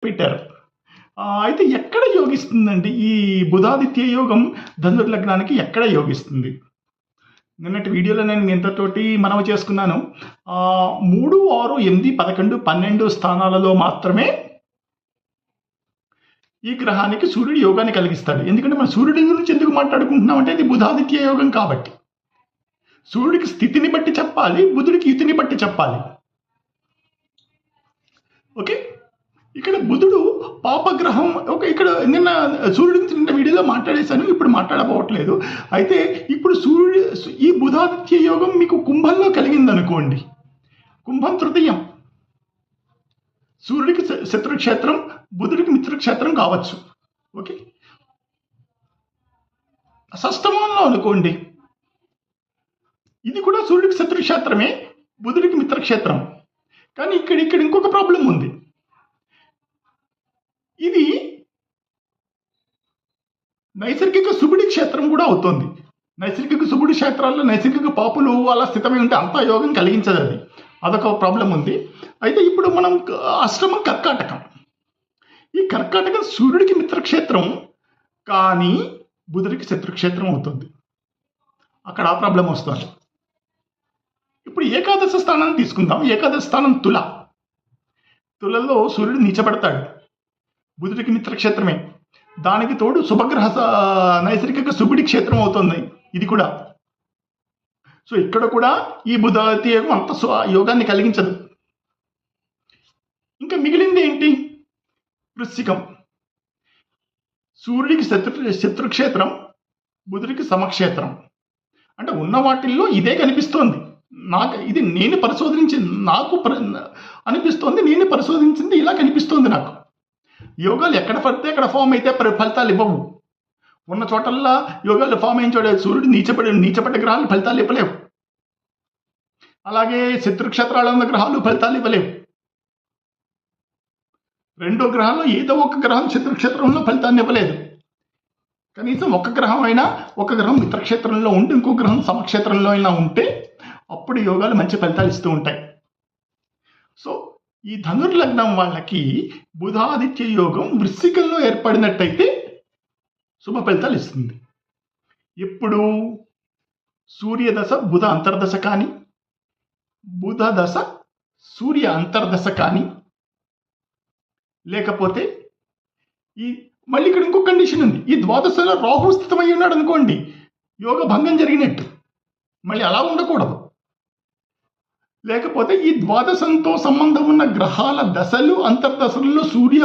పెట్టారు. అయితే ఎక్కడ యోగిస్తుందండి ఈ బుధాదిత్య యోగం ధనుర్లగ్నానికి ఎక్కడ యోగిస్తుంది? నిన్నటి వీడియోలో నేను మీతోటి మనవి చేసుకున్నాను. 3, 6, 8, 11, 12 స్థానాలలో మాత్రమే ఈ గ్రహానికి సూర్యుడు యోగాన్ని కలిగిస్తాడు. ఎందుకంటే మనం సూర్యుడి గురించి ఎందుకు మాట్లాడుకుంటున్నాం అంటే ఇది బుధాదిత్య యోగం కాబట్టి. సూర్యుడికి స్థితిని బట్టి చెప్పాలి, బుధుడికి యుతిని బట్టి చెప్పాలి. ఓకే, ఇక్కడ బుధుడు పాపగ్రహం. ఇక్కడ నిన్న సూర్యుడి గురించి నిన్న వీడియోలో మాట్లాడేశాను, ఇప్పుడు మాట్లాడబోవట్లేదు. అయితే ఇప్పుడు ఈ బుధాదిత్య యోగం మీకు కుంభంలో కలిగింది అనుకోండి. కుంభం తృతీయం, సూర్యుడికి శత్రుక్షేత్రం, బుధుడికి మిత్రక్షేత్రం కావచ్చు. ఓకే, షష్టమంలో అనుకోండి, ఇది కూడా సూర్యుడికి శత్రుక్షేత్రమే, బుధుడికి మిత్రక్షేత్రం. కానీ ఇక్కడ ఇంకొక ప్రాబ్లం ఉంది. ఇది నైసర్గిక శుభుడి క్షేత్రం కూడా అవుతుంది. నైసర్గిక శుభుడి క్షేత్రాల్లో నైసర్గిక పాపులు అలా స్థితమై ఉంటే అంతా యోగం కలిగించదు. అదొక ప్రాబ్లం ఉంది. అయితే ఇప్పుడు మనం అష్టమం కర్కాటకం. ఈ కర్కాటకం సూర్యుడికి మిత్రక్షేత్రం కానీ బుధుడికి శత్రుక్షేత్రం అవుతుంది. అక్కడ ఆ ప్రాబ్లం వస్తుంది. ఇప్పుడు ఏకాదశ స్థానాన్ని తీసుకుందాం. ఏకాదశ స్థానం తులలో సూర్యుడు నీచబడతాడు, బుధుడికి మిత్రక్షేత్రమే. దానికి తోడు శుభగ్రహ నైసర్గిక శుభుడి క్షేత్రం అవుతుంది ఇది కూడా. సో ఇక్కడ కూడా ఈ బుధాదిత్య యోగం అంత యోగాన్ని కలిగించదు. ఇంకా మిగిలింది ఏంటి? వృశ్చికం. సూర్యుడికి శత్రుక్షేత్రం, బుధుడికి సమక్షేత్రం. అంటే ఉన్న వాటిల్లో ఇదే కనిపిస్తోంది ఇది నేను అనిపిస్తోంది, నేను పరిశోధించింది ఇలా కనిపిస్తోంది నాకు. యోగాలు ఎక్కడ పడితే అక్కడ ఫామ్ అయితే ఫలితాలు ఇవ్వవు. ఉన్న చోటల్లా యోగాలు ఫామ్ అయిన చోట సూర్యుడు నీచపడ్డ గ్రహాలు ఫలితాలు ఇవ్వలేవు. అలాగే శత్రుక్షేత్రాలు ఉన్న గ్రహాలు ఫలితాలు ఇవ్వలేవు. రెండో గ్రహాల్లో ఏదో ఒక గ్రహం శత్రుక్షేత్రంలో ఫలితాన్ని ఇవ్వలేదు. కనీసం ఒక గ్రహం మిత్రక్షేత్రంలో ఉంటే ఇంకో గ్రహం సమక్షేత్రంలో అయినా ఉంటే అప్పుడు యోగాలు మంచి ఫలితాలు ఇస్తూ ఉంటాయి. సో ఈ ధనుర్లగ్నం వాళ్ళకి బుధాదిత్య యోగం వృశ్చికంలో ఏర్పడినట్టయితే శుభ ఫలితాలు ఇస్తుంది. ఎప్పుడు? సూర్యదశ బుధ అంతర్దశ కానీ, బుధ దశ సూర్య అంతర్దశ కానీ, లేకపోతే మళ్ళీ ఇక్కడ ఇంకో కండిషన్ ఉంది. ఈ ద్వాదశలో రాహు స్థితమై ఉన్నాడు అనుకోండి, యోగ భంగం జరిగినట్టు. మళ్ళీ అలా ఉండకూడదు. లేకపోతే ఈ ద్వాదశంతో సంబంధం ఉన్న గ్రహాల దశలు అంతర్దశల్లో సూర్య